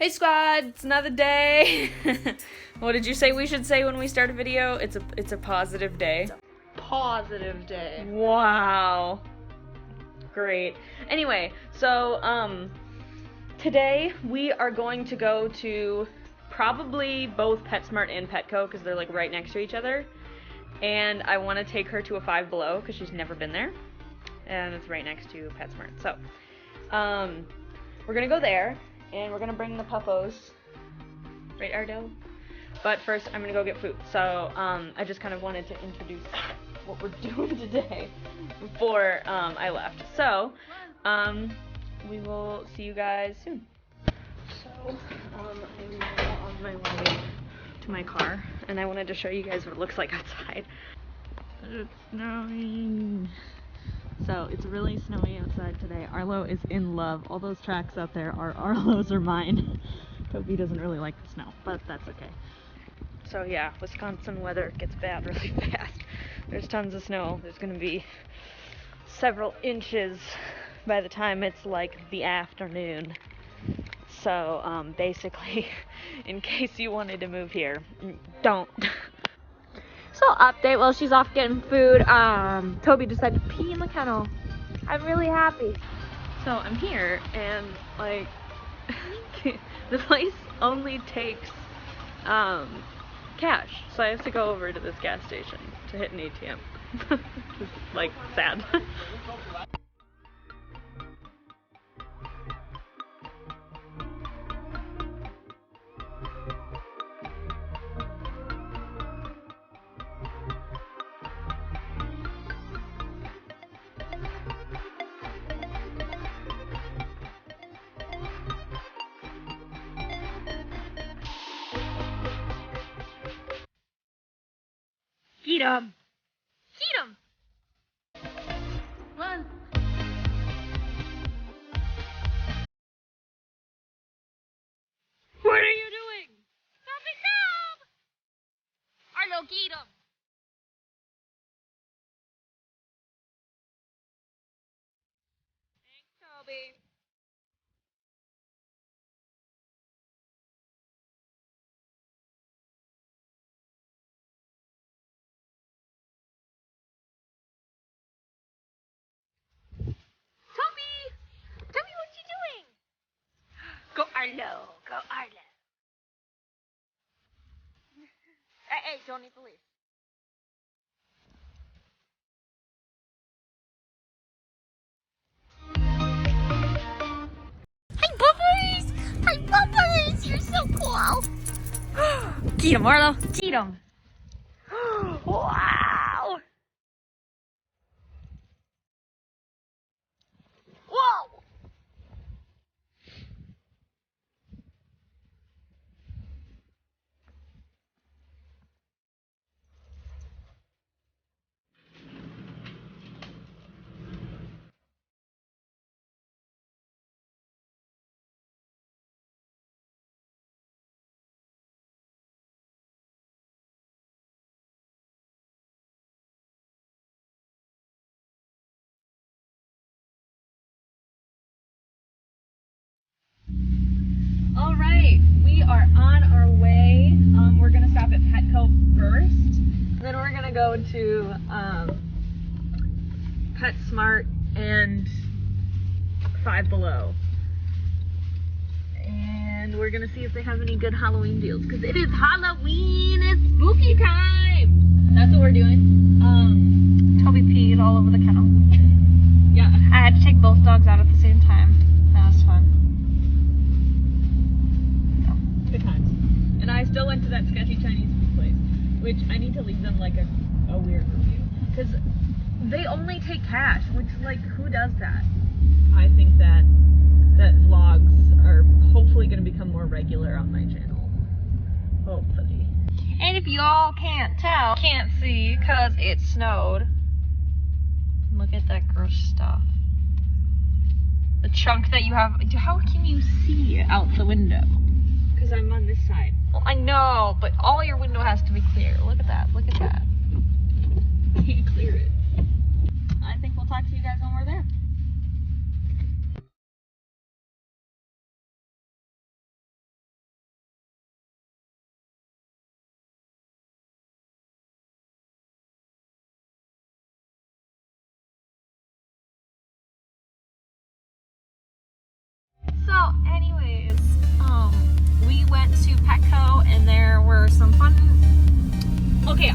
Hey squad, it's another day. What did you say we should say when we start a video? It's a positive day. It's a positive day. Wow. Great. Anyway, so today we are going to go to probably both PetSmart and Petco because they're like right next to each other. And I want to take her to a Five Below because she's never been there. And it's right next to PetSmart. So, we're gonna go there. And we're gonna bring the puffos, right, Ardo? But first, I'm gonna go get food. So, I just kind of wanted to introduce what we're doing today before I left. So, we will see you guys soon. So, I'm now on my way to my car, and I wanted to show you guys what it looks like outside. It's snowing. So it's really snowy outside today. Arlo is in love. All those tracks out there are Arlo's or mine. Toby doesn't really like the snow, but that's okay. So yeah, Wisconsin weather gets bad really fast. There's tons of snow. There's gonna be several inches by the time it's like the afternoon. So basically, in case you wanted to move here, don't. So update while she's off getting food, Toby decided to pee in the kennel. I'm really happy. So I'm here and like the place only takes cash. So I have to go over to this gas station to hit an ATM. It's like sad. Eat 'em! Eat 'em! Run! What are you doing? Toby, no! Arlo, eat 'em! Thanks, Toby. Toby, what are you doing? Go Arlo, go Arlo. Hey, don't eat the leaf. Hi, Bubbers! Hi, Bubbers! You're so cool! Get him, Arlo! Get him! Wow! Whoa! All right, we are on our way. We're gonna stop at Petco first, then we're gonna go to PetSmart and Five Below, and we're gonna see if they have any good Halloween deals because it is Halloween. It's spooky time. That's what we're doing. Toby peed all over the kennel. Yeah, I had to take both dogs out at the same time. That was fun. good times. And I still went to that sketchy Chinese food place, which I need to leave them like a weird review because they only take cash, which like who does that? I think that vlogs are hopefully going to become more regular on my channel. Hopefully. And if y'all can't see, because it snowed. Look at that gross stuff. The chunk that you have. How can you see out the window? Because I'm on this side. Well, I know, but all your window has to be clear. Look at that. Look at that. Can't clear it. I think we'll talk to you guys when we're there. anyways, we went to Petco and there were some fun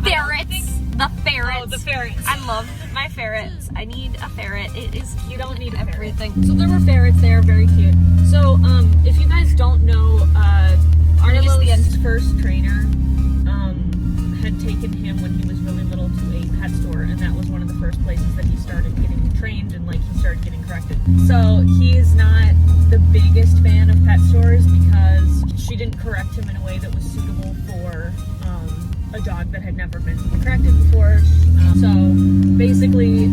ferrets. The ferrets. Oh, the ferrets. I love my ferrets. I need a ferret. It is cute. You don't need a everything. ferret. So there were ferrets there, very cute. So, if you guys don't know, Arlo's first trainer had taken him when he was really little to a pet store, and that was one of the first places that he started getting trained and like he started getting corrected. So he is not the biggest fan of pet stores because she didn't correct him in a way that was suitable for a dog that had never been corrected before. So basically,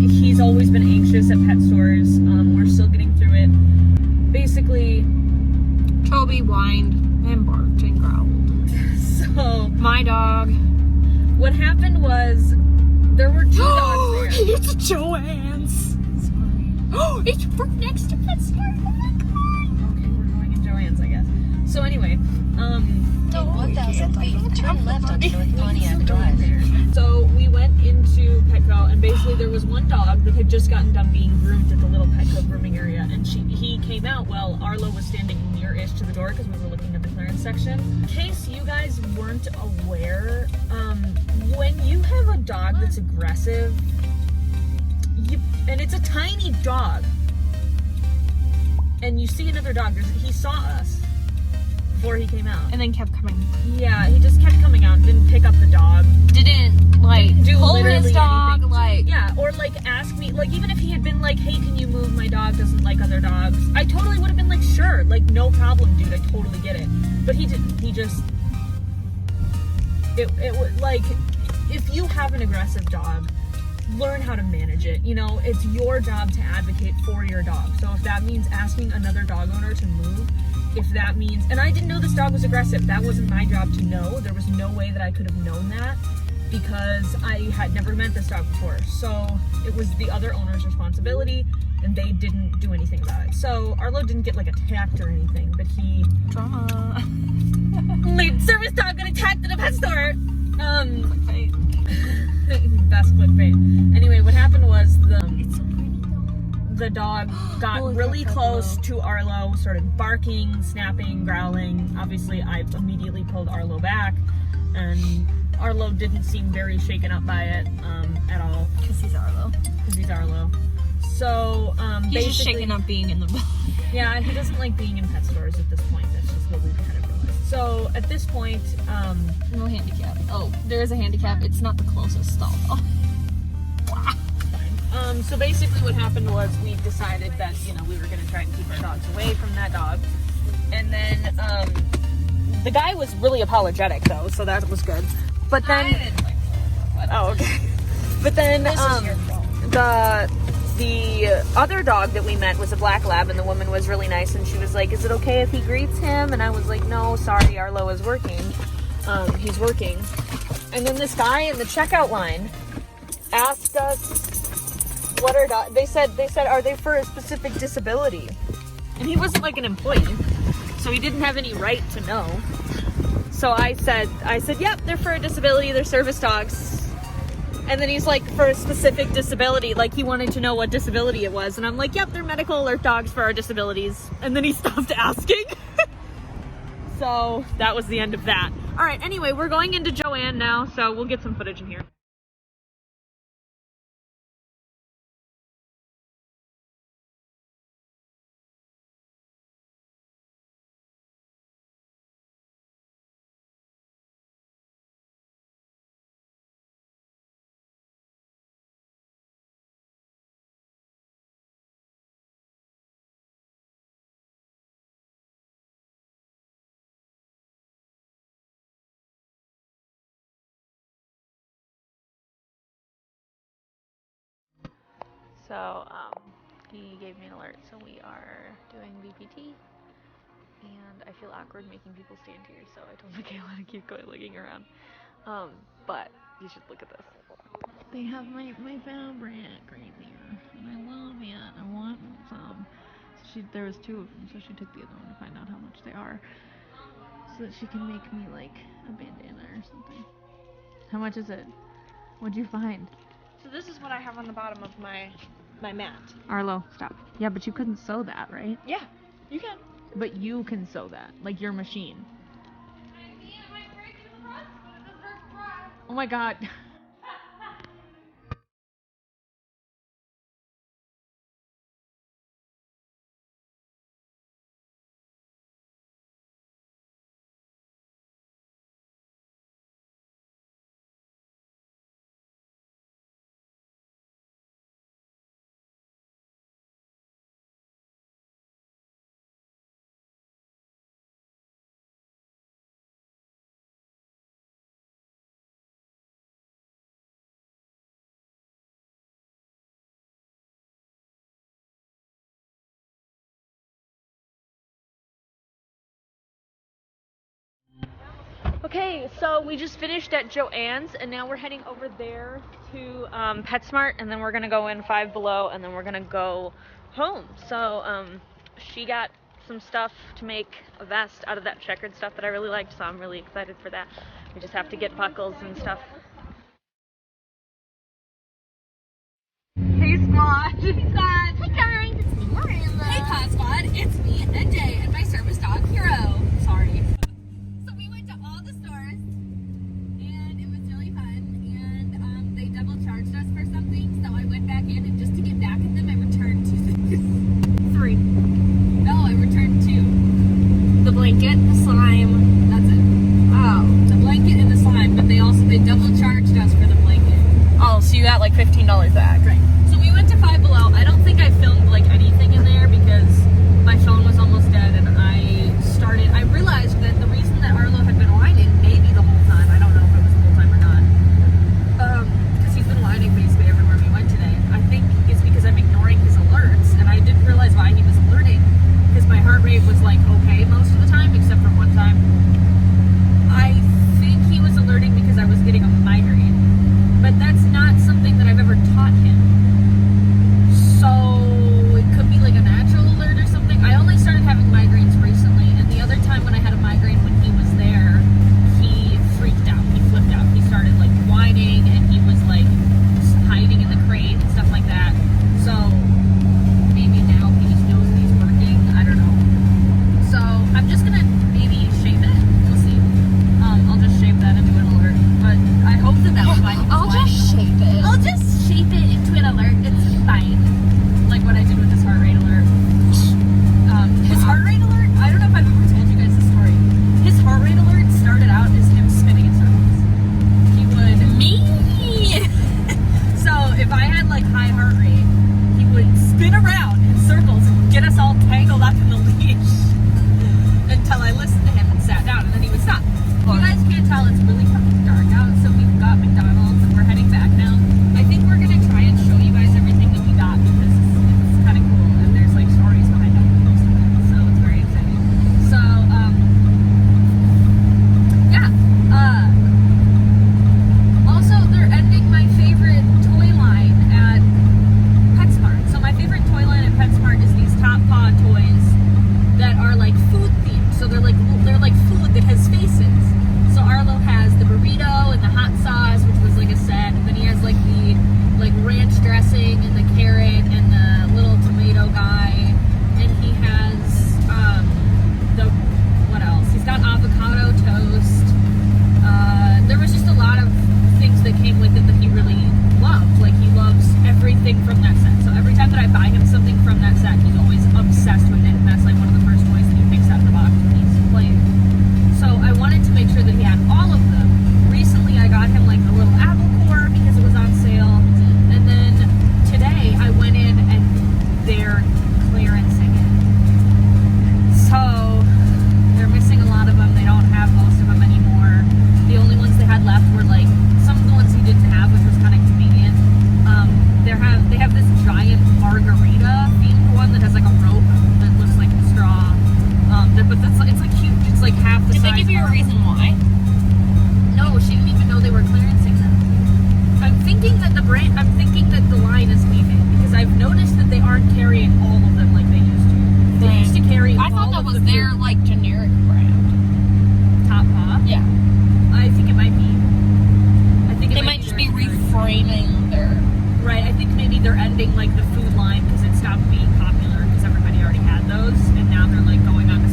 he's always been anxious at pet stores. We're still getting through it. Basically, Toby whined and barked and growled. So my dog. What happened was there were two dogs there. It's Joann's. Sorry. Oh, it's right next to PetSmart. Oh my god. Okay, we're going in Joann's, I guess. So anyway, In 1,000 feet, turn left onto North Pontiac Drive. So we went into Petco, and basically there was one dog that had just gotten done being groomed at the little Petco grooming area, and he came out while Arlo was standing near-ish to the door because we were looking at the clearance section. In case you guys weren't aware, when you have a dog that's aggressive, and it's a tiny dog, and you see another dog, he saw us before he came out. And then kept coming. Yeah, he just kept coming out and didn't pick up the dog. Didn't, like, Do pull literally his dog, anything. like... Yeah, or like ask me, like even if he had been like, hey, can you move? My dog doesn't like other dogs. I totally would have been like, sure, like no problem, dude, I totally get it. But he didn't, he just, it was like, if you have an aggressive dog, learn how to manage it. You know, it's your job to advocate for your dog. So if that means asking another dog owner to move, if that means, and I didn't know this dog was aggressive, that wasn't my job to know. There was no way that I could have known that because I had never met this dog before. So it was the other owner's responsibility and they didn't do anything about it. So Arlo didn't get like attacked or anything, but he... Drama. Lead service dog got attacked at a pet store. Clickbait. Best clickbait. Anyway, what happened was It's so pretty though. the dog got Holy really crap, close Arlo. to Arlo, started barking, snapping, growling. Obviously, I immediately pulled Arlo back, and Arlo didn't seem very shaken up by it at all. Because he's Arlo. Because he's Arlo. So, He's just basically... shaking up being in the... Yeah, he doesn't like being in pet stores at this point. That's just what we've kind of realized. So, at this point, No handicap. Oh, there is a handicap. It's not the closest stall. Oh. so basically what happened was we decided that, you know, we were going to try and keep our dogs away from that dog. And then, the guy was really apologetic though, so that was good. But then... I didn't like it. Oh, okay. But then, This is your fault. the other dog that we met was a black lab, and the woman was really nice, and she was like, is it okay if he greets him? And I was like, no, sorry, Arlo is working. He's working. And then this guy in the checkout line asked us what our dog, they said, are they for a specific disability? And he wasn't like an employee, so he didn't have any right to know. So I said, yep, they're for a disability, they're service dogs. And then he's like, for a specific disability, like he wanted to know what disability it was. And I'm like, yep, they're medical alert dogs for our disabilities. And then he stopped asking. So that was the end of that. All right, anyway, we're going into Joann now, so we'll get some footage in here. So, he gave me an alert, so we are doing VPT, and I feel awkward making people stand here, so I told Michaela to keep going looking around. But you should look at this. They have my Valbrand right there, and I love it. I want some. So there was two of them, so she took the other one to find out how much they are, so that she can make me like a bandana or something. How much is it? What'd you find? So this is what I have on the bottom of my mat. Arlo, stop. Yeah, but you couldn't sew that, right? Yeah, you can. But you can sew that, like your machine. Oh my god. Okay, so we just finished at Joann's, and now we're heading over there to PetSmart, and then we're gonna go in Five Below, and then we're gonna go home. So she got some stuff to make a vest out of that checkered stuff that I really liked, so I'm really excited for that. We just have to get buckles and stuff. Hey Squad! Hey Squad! Hi guys, it's me, Miranda. Hey Pod Squad! It's me, NJ, and my service dog, Hero. Sorry. So we went to all the stores, and it was really fun, and they double charged us for something, so I went back in, and just to get back at them, I returned three. No, I returned two. The blanket, the slime, that's it. Oh. The blanket and the slime, but they double charged us for the blanket. Oh, so you got like $15 back. Right. So we went to Five Below. I don't think I filmed like anything in there because my phone was almost dead, and I realized that the reason that Arlo had been whining, maybe the whole time, I don't know if it was the whole time or not, because he's been whining basically everywhere we went today. I think it's because I'm ignoring his alerts, and I didn't realize why he was alerting, because my heart rate was like okay most of the time, except for one time. I think he was alerting because I was getting a migraine, but that's not something that I've ever taught him. So it could be like a natural alert or something. I only started having migraines recently, and the other time when I had a migraine when he was there, he freaked out. He flipped out. He started like whining, and he was like hiding in the crate and stuff like that. So maybe now he just knows that he's working. I don't know. So I'm just gonna maybe shape it. We'll see. I'll just shape that into an alert. But I hope that was why he was I'll whining. just shape it. I'll just shape it into an alert. It's fine. Like what I did with his heart rate alert. His heart rate alert, I don't know if I've ever told you guys the story. His heart rate alert started out as him spinning in circles. He would... Me! So if I had like high heart rate, he would spin around in circles and get us all tangled up in the leash until I listened to him and sat down, and then he would stop. You guys can't tell, it's really fucking dark out, so we've got McDonald's and we're heading back now. I think we're gonna try and show you guys everything that we got because it's kind of cool, and there's like stories behind all most of it, so it's very exciting. So, yeah. Also, they're ending my favorite toy line at PetSmart. So my favorite toy line at PetSmart is these Top Paw toys that are like food themed. So they're like food that has faces. So Arlo has the burrito and the hot sauce, which was like a set, and then he has like the ranch dressing and the carrot and the little tomato guy, and he has what else? He's got avocado toast. There was just a lot of things that came with it that he really loved. Like he loves everything from that set. So every time that I buy him something from that set, he's always obsessed with it, and that's like one of the first toys that he picks out of the box when he's playing. So I wanted to make sure that he had all of them. Recently I got him like a little apple core because it was on sale, and then today I went in and they're clearancing it. So they're missing a lot of them. They don't have most of them anymore. The only ones they had left were like some of the ones he didn't have, which was kind of convenient. They have this giant margarita themed one that has like a rope that looks like a straw. But it's like huge. It's like half the size. Did they give you a reason why? No, she didn't even know they were clearancing them. I'm thinking that the line is leaving because I've noticed that they aren't carrying all of them like they used to. They used to carry I thought all that of was the their like generic brand. Top Paw. Yeah. I think it might be. I think it They might might just their be generic. reframing their. Right, I think maybe they're ending like the food line because it stopped being popular because everybody already had those, and now they're like going on to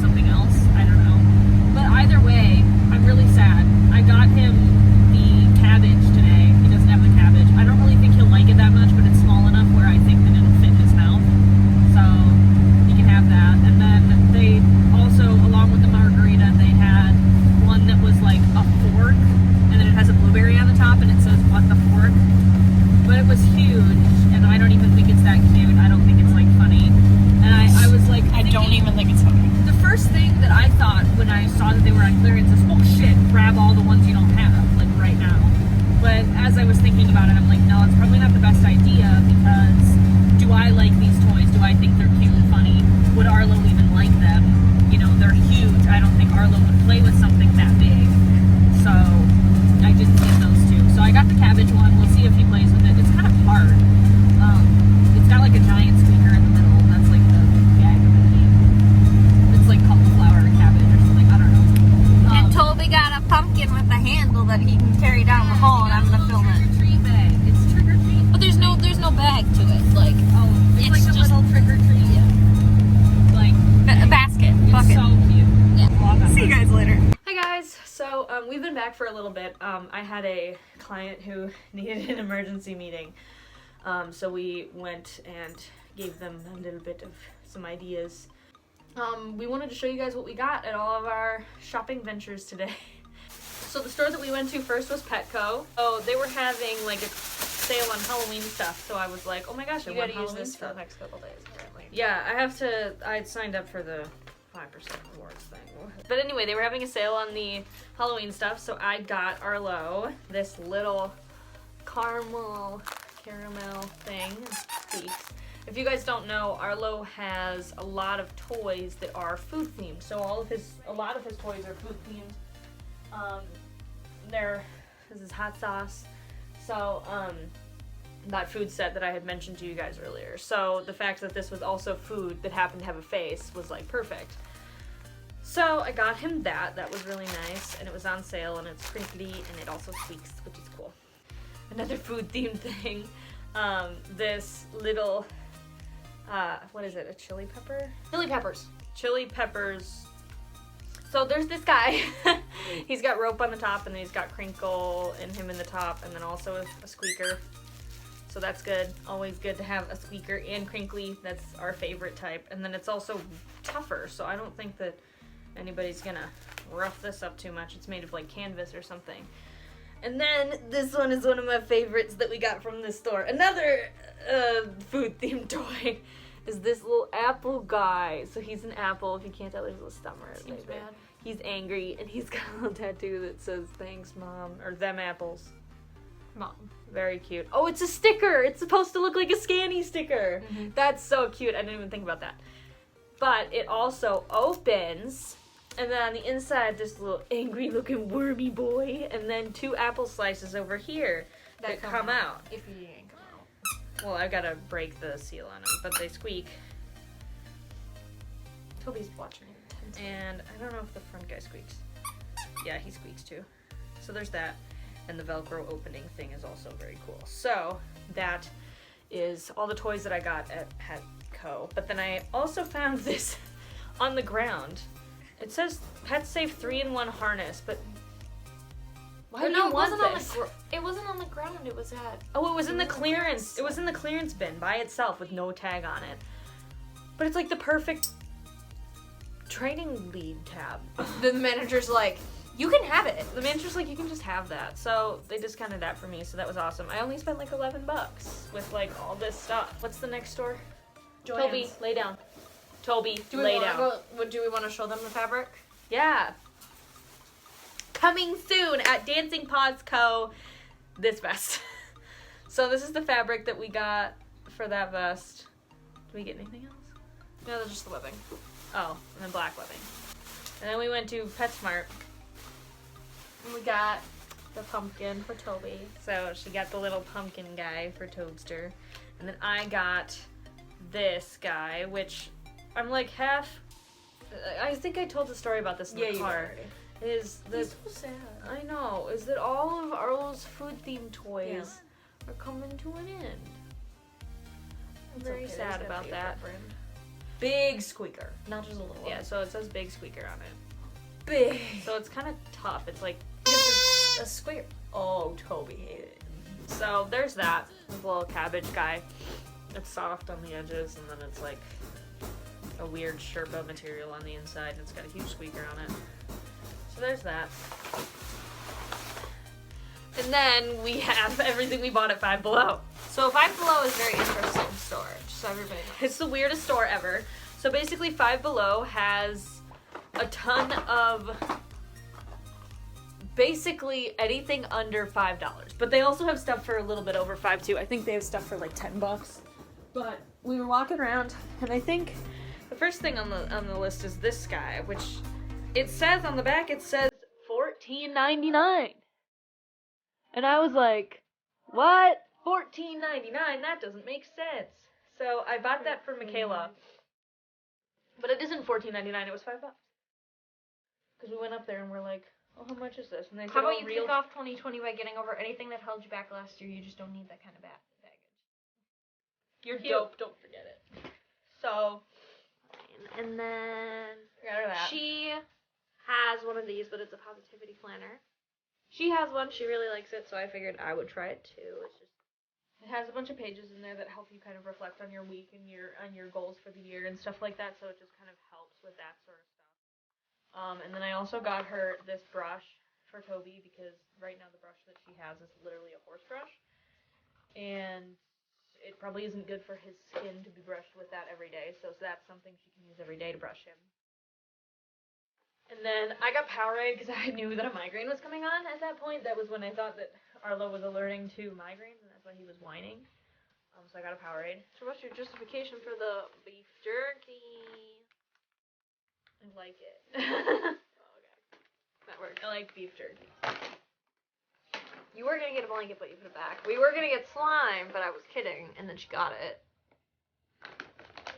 we're on clearance is, oh shit, grab all the ones you don't have, like right now. But as I was thinking about it, I'm like, no, it's probably not the best idea because do I like these toys? Do I think they're cute and funny? Would Arlo even like them? You know, they're huge. I don't think Arlo would play with something that big. So I didn't get those two. So I got the cabbage one. We'll see if he plays with it. It's kind of hard. It's got like a giant squeaker in the middle. That's like the gag of the game. It's like cauliflower and cabbage or something. I don't know. And Toby got a pumpkin with a handle that he can carry down the hall, and I'm gonna film it. Trick-or-treat bag. It's trick-or-treat. But there's no bag to it. Like, It's like a just little trick-or-treat. Yeah. Like, a basket, it's bucket. so cute. Yeah. See you guys later. Hi guys, so we've been back for a little bit. I had a client who needed an emergency meeting, so we went and gave them a little bit of some ideas. We wanted to show you guys what we got at all of our shopping ventures today. So the store that we went to first was Petco. Oh, they were having like a sale on Halloween stuff, so I was like, oh my gosh, I You want gotta use Halloween this for stuff. the next couple days, apparently. Yeah, I signed up for the 5% rewards thing. But anyway, they were having a sale on the Halloween stuff, so I got Arlo this little caramel thing. Squeaks. If you guys don't know, Arlo has a lot of toys that are food themed. So a lot of his toys are food themed. This is hot sauce. So that food set that I had mentioned to you guys earlier. So the fact that this was also food that happened to have a face was like perfect. So I got him that. That was really nice, and it was on sale, and it's crinkly, and it also squeaks, which is cool. Another food themed thing. This little what is it? A chili pepper? Chili peppers. Chili peppers. So there's this guy. He's got rope on the top, and then he's got crinkle in him in the top, and then also a squeaker. So that's good. Always good to have a squeaker and crinkly. That's our favorite type. And then it's also tougher, so I don't think that anybody's gonna rough this up too much. It's made of like canvas or something. And then this one is one of my favorites that we got from this store. Another food themed toy is this little apple guy. So he's an apple. If you can't tell, there's a little stummer. Seems bad. He's angry, and he's got a little tattoo that says "Thanks, Mom," or "Them apples." Mom. Very cute. Oh, it's a sticker. It's supposed to look like a scanny sticker. Mm-hmm. That's so cute. I didn't even think about that. But it also opens, and then on the inside, this little angry-looking wormy boy, and then 2 apple slices over here that come out. If you ain't come out. Well, I've got to break the seal on them, but they squeak. Toby's watching it. And I don't know if the front guy squeaks. Yeah, he squeaks too. So there's that. And the Velcro opening thing is also very cool. So that is all the toys that I got at Petco. But then I also found this on the ground. It says Pet Safe 3-in-1 harness, but why do you want this? It wasn't on the ground. It was at. Oh, it was in the clearance. It was in the clearance bin by itself with no tag on it. But it's like the perfect training lead tab. The manager's like, you can have it. The manager's like, you can just have that. So they discounted that for me, so that was awesome. I only spent like $11 with like all this stuff. What's the next store? Joann's. Toby, lay down. Toby, lay down. Do we want to show them the fabric? Yeah. Coming soon at Dancing Paws Co. This vest. So this is the fabric that we got for that vest. Did we get anything else? No, that's just the webbing. Oh, and then black webbing. And then we went to PetSmart. And we got the pumpkin for Toby. So she got the little pumpkin guy for Toadster. And then I got this guy, which I'm like half... I think I told the story about this in the car. He's so sad. I know. Is that all of Arlo's food-themed toys are coming to an end. I'm very sad about that. Big squeaker. Not just a little one. Yeah, so it says big squeaker on it. Big. So it's kind of tough. It's like... A square. Oh, Toby hated it. So there's that. This little cabbage guy. It's soft on the edges, and then it's like a weird Sherpa material on the inside, and it's got a huge squeaker on it. So there's that. And then we have everything we bought at Five Below. So Five Below is a very interesting store, just so everybody knows. It's the weirdest store ever. So basically Five Below has a ton of basically anything under $5. But they also have stuff for a little bit over $5 too. I think they have stuff for like $10. But we were walking around, and I think the first thing on the list is this guy, which it says on the back, it says $14.99. And I was like, what? $14.99? That doesn't make sense. So I bought that for Michaela. But it isn't $14.99, it was $5. Because we went up there and we're like, oh, how much is this? And they said, How about oh, you real... kick off 2020 by getting over anything that held you back last year? You just don't need that kind of baggage. You're dope, don't forget it. So, And then got her that. she has one of these, but it's a positivity planner. She has one. She really likes it, so I figured I would try it too. It's just It has a bunch of pages in there that help you kind of reflect on your week and your goals for the year and stuff like that. So it just kind of helps with that sort of stuff. And then I also got her this brush for Toby because right now the brush that she has is literally a horse brush, and it probably isn't good for his skin to be brushed with that every day. So that's something she can use every day to brush him. And then I got Powerade because I knew that a migraine was coming on at that point. That was when I thought that Arlo was alerting to migraines, and that's why he was whining. So I got a Powerade. So what's your justification for the beef jerky? I like it. Okay. That works. I like beef jerky. You were gonna get a blanket, but you put it back. We were gonna get slime, but I was kidding, and then she got it.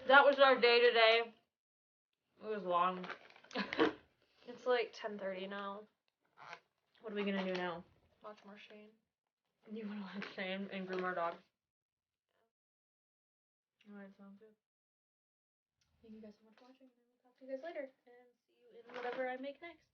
That was our day today. It was long. It's like 10:30 now. What are we gonna do now? Watch more Shane. You wanna watch Shane and groom our dog? Alright, sounds good. Thank you guys so much for watching, and I will talk to you guys later, and see you in whatever I make next.